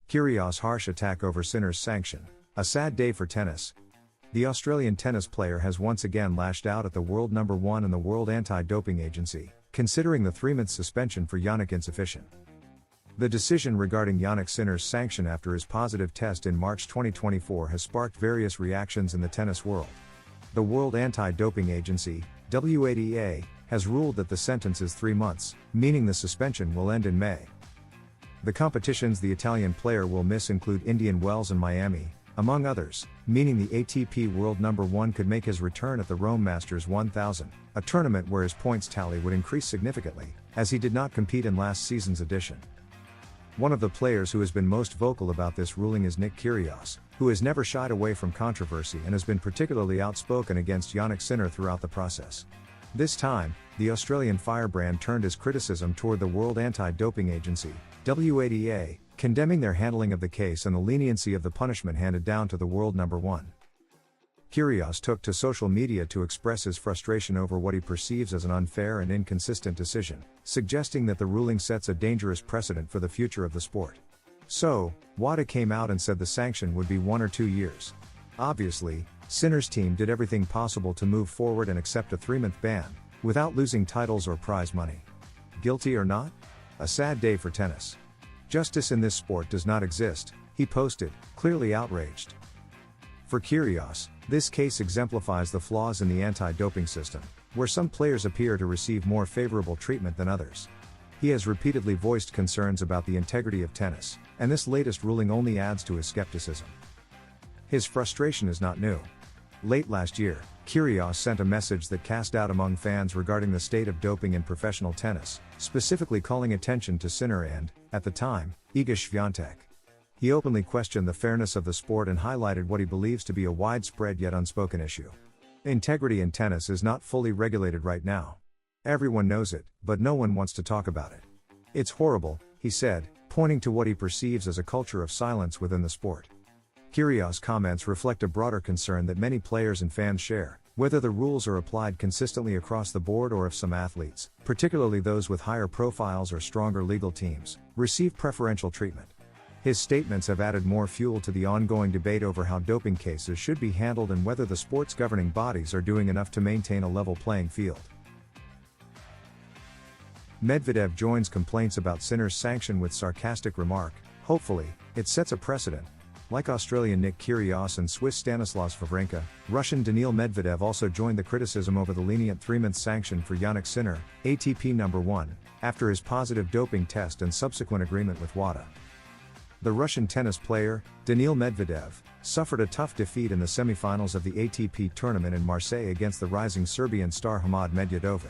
Kyrgios' harsh attack over Sinner's sanction. A sad day for tennis. The Australian tennis player has once again lashed out at the world number 1 and the World Anti-Doping Agency, considering the 3-month suspension for Jannik insufficient. The decision regarding Jannik Sinner's sanction after his positive test in March 2024 has sparked various reactions in the tennis world. The World Anti-Doping Agency, WADA, has ruled that the sentence is 3 months, meaning the suspension will end in May. The competitions the Italian player will miss include Indian Wells and Miami, among others, meaning the ATP World number 1 could make his return at the Rome Masters 1000, a tournament where his points tally would increase significantly, as he did not compete in last season's edition. One of the players who has been most vocal about this ruling is Nick Kyrgios, who has never shied away from controversy and has been particularly outspoken against Jannik Sinner throughout the process. This time, the Australian firebrand turned his criticism toward the World Anti-Doping Agency, WADA, condemning their handling of the case and the leniency of the punishment handed down to the world number 1. Kyrgios took to social media to express his frustration over what he perceives as an unfair and inconsistent decision, suggesting that the ruling sets a dangerous precedent for the future of the sport. So, WADA came out and said the sanction would be 1 or 2 years. Obviously, Sinner's team did everything possible to move forward and accept a 3-month ban, without losing titles or prize money. Guilty or not? A sad day for tennis. Justice in this sport does not exist, he posted, clearly outraged. For Kyrgios, this case exemplifies the flaws in the anti-doping system, where some players appear to receive more favorable treatment than others. He has repeatedly voiced concerns about the integrity of tennis, and this latest ruling only adds to his skepticism. His frustration is not new. Late last year, Kyrgios sent a message that cast doubt among fans regarding the state of doping in professional tennis, specifically calling attention to Sinner and, at the time, Iga Swiatek. He openly questioned the fairness of the sport and highlighted what he believes to be a widespread yet unspoken issue. Integrity in tennis is not fully regulated right now. Everyone knows it, but no one wants to talk about it. It's horrible, he said, pointing to what he perceives as a culture of silence within the sport. Kyrgios' comments reflect a broader concern that many players and fans share, whether the rules are applied consistently across the board or if some athletes, particularly those with higher profiles or stronger legal teams, receive preferential treatment. His statements have added more fuel to the ongoing debate over how doping cases should be handled and whether the sport's governing bodies are doing enough to maintain a level playing field. Medvedev joins complaints about Sinner's sanction with sarcastic remark, "Hopefully, it sets a precedent." Like Australian Nick Kyrgios and Swiss Stanislas Wawrinka, Russian Daniil Medvedev also joined the criticism over the lenient 3-month sanction for Jannik Sinner, ATP number 1, after his positive doping test and subsequent agreement with WADA. The Russian tennis player, Daniil Medvedev, suffered a tough defeat in the semi-finals of the ATP tournament in Marseille against the rising Serbian star Hamad Medvedev.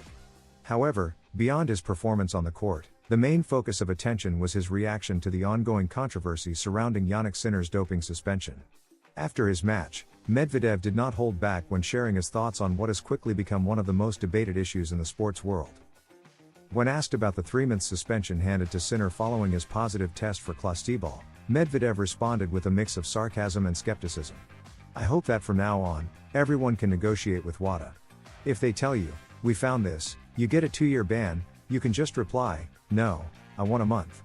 However, beyond his performance on the court, the main focus of attention was his reaction to the ongoing controversy surrounding Jannik Sinner's doping suspension. After his match, Medvedev did not hold back when sharing his thoughts on what has quickly become one of the most debated issues in the sports world. When asked about the 3-month suspension handed to Sinner following his positive test for Klostebol, Medvedev responded with a mix of sarcasm and skepticism. "I hope that from now on, everyone can negotiate with WADA. If they tell you, 'We found this, you get a 2-year ban,' you can just reply, 'No, I want a month.'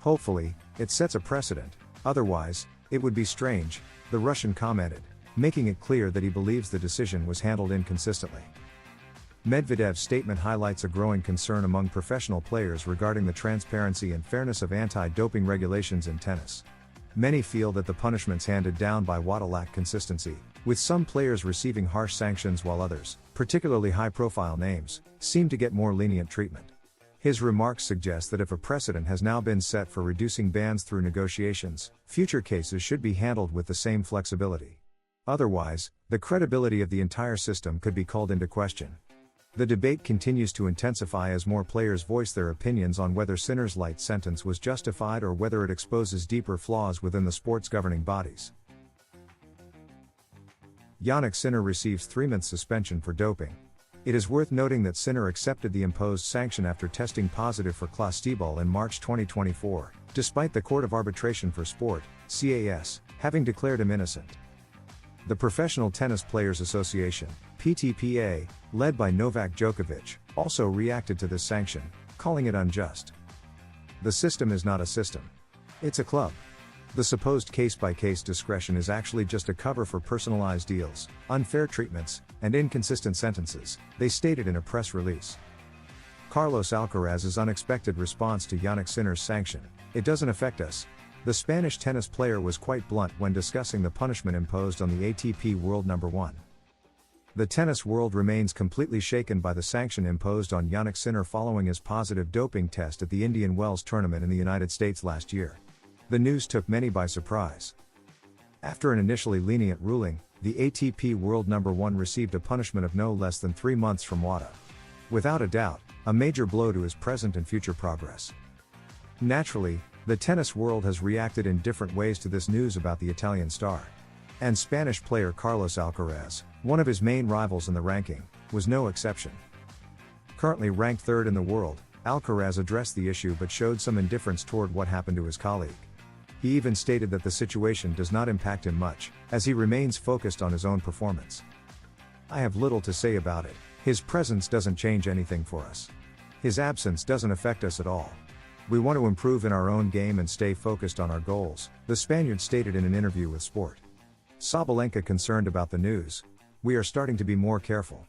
Hopefully, it sets a precedent, otherwise, it would be strange," the Russian commented, making it clear that he believes the decision was handled inconsistently. Medvedev's statement highlights a growing concern among professional players regarding the transparency and fairness of anti-doping regulations in tennis. Many feel that the punishments handed down by WADA lack consistency, with some players receiving harsh sanctions while others, particularly high-profile names, seem to get more lenient treatment. His remarks suggest that if a precedent has now been set for reducing bans through negotiations, future cases should be handled with the same flexibility. Otherwise, the credibility of the entire system could be called into question. The debate continues to intensify as more players voice their opinions on whether Sinner's light sentence was justified or whether it exposes deeper flaws within the sport's governing bodies. Jannik Sinner receives 3-month suspension for doping. It is worth noting that Sinner accepted the imposed sanction after testing positive for Klostebol in March 2024, despite the Court of Arbitration for Sport, CAS, having declared him innocent. The Professional Tennis Players Association, PTPA, led by Novak Djokovic, also reacted to this sanction, calling it unjust. "The system is not a system. It's a club. The supposed case-by-case discretion is actually just a cover for personalized deals, unfair treatments, and inconsistent sentences, they stated in a press release. Carlos Alcaraz's unexpected response to Jannik Sinner's sanction: "It doesn't affect us." The Spanish tennis player was quite blunt when discussing the punishment imposed on the ATP world number 1. The tennis world remains completely shaken by the sanction imposed on Jannik Sinner following his positive doping test at the Indian Wells tournament in the United States last year. The news took many by surprise. After an initially lenient ruling, the ATP world number 1 received a punishment of no less than 3 months from WADA. Without a doubt, a major blow to his present and future progress. Naturally, the tennis world has reacted in different ways to this news about the Italian star. And Spanish player Carlos Alcaraz, one of his main rivals in the ranking, was no exception. Currently ranked 3rd in the world, Alcaraz addressed the issue but showed some indifference toward what happened to his colleague. He even stated that the situation does not impact him much, as he remains focused on his own performance. "I have little to say about it. His presence doesn't change anything for us. His absence doesn't affect us at all. We want to improve in our own game and stay focused on our goals," the Spaniard stated in an interview with Sport. Sabalenka concerned about the news: "We are starting to be more careful.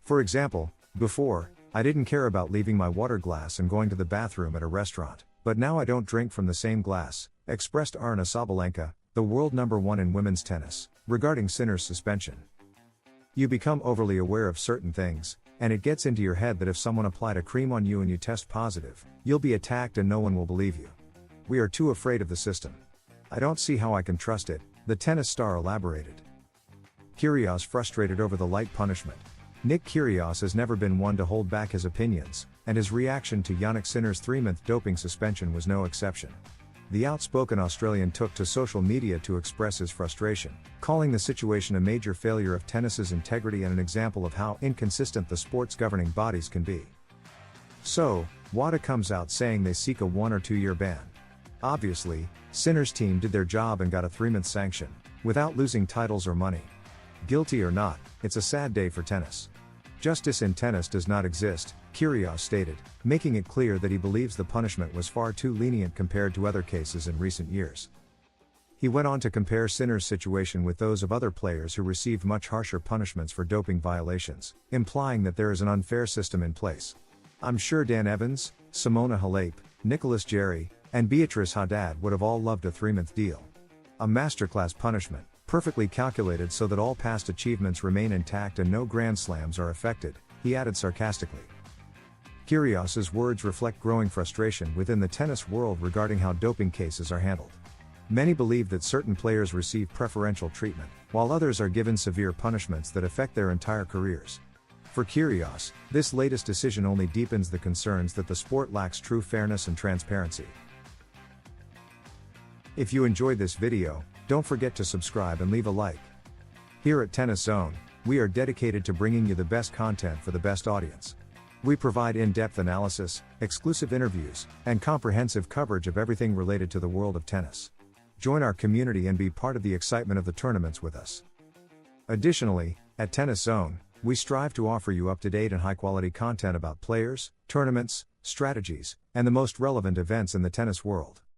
For example, before, I didn't care about leaving my water glass and going to the bathroom at a restaurant, but now I don't drink from the same glass," expressed Aryna Sabalenka, the world number 1 in women's tennis, regarding Sinner's suspension. "You become overly aware of certain things, and it gets into your head that if someone applied a cream on you and you test positive, you'll be attacked and no one will believe you. We are too afraid of the system. I don't see how I can trust it," the tennis star elaborated. Kyrgios frustrated over the light punishment. Nick Kyrgios has never been one to hold back his opinions, and his reaction to Jannik Sinner's 3-month doping suspension was no exception. The outspoken Australian took to social media to express his frustration, calling the situation a major failure of tennis's integrity and an example of how inconsistent the sport's governing bodies can be. So, WADA comes out saying they seek a 1 or 2 year ban. Obviously, Sinner's team did their job and got a 3-month sanction, without losing titles or money. Guilty or not, it's a sad day for tennis. "Justice in tennis does not exist," Kyrgios stated, making it clear that he believes the punishment was far too lenient compared to other cases in recent years. He went on to compare Sinner's situation with those of other players who received much harsher punishments for doping violations, implying that there is an unfair system in place. "I'm sure Dan Evans, Simona Halep, Nicolas Jarry, and Beatrice Haddad would have all loved a 3-month deal. A masterclass punishment, perfectly calculated so that all past achievements remain intact and no Grand Slams are affected," he added sarcastically. Kyrgios's words reflect growing frustration within the tennis world regarding how doping cases are handled. Many believe that certain players receive preferential treatment, while others are given severe punishments that affect their entire careers. For Kyrgios, this latest decision only deepens the concerns that the sport lacks true fairness and transparency. If you enjoyed this video, don't forget to subscribe and leave a like. Here at Tennis Zone, we are dedicated to bringing you the best content for the best audience. We provide in-depth analysis, exclusive interviews, and comprehensive coverage of everything related to the world of tennis. Join our community and be part of the excitement of the tournaments with us. Additionally, at Tennis Zone, we strive to offer you up-to-date and high-quality content about players, tournaments, strategies, and the most relevant events in the tennis world.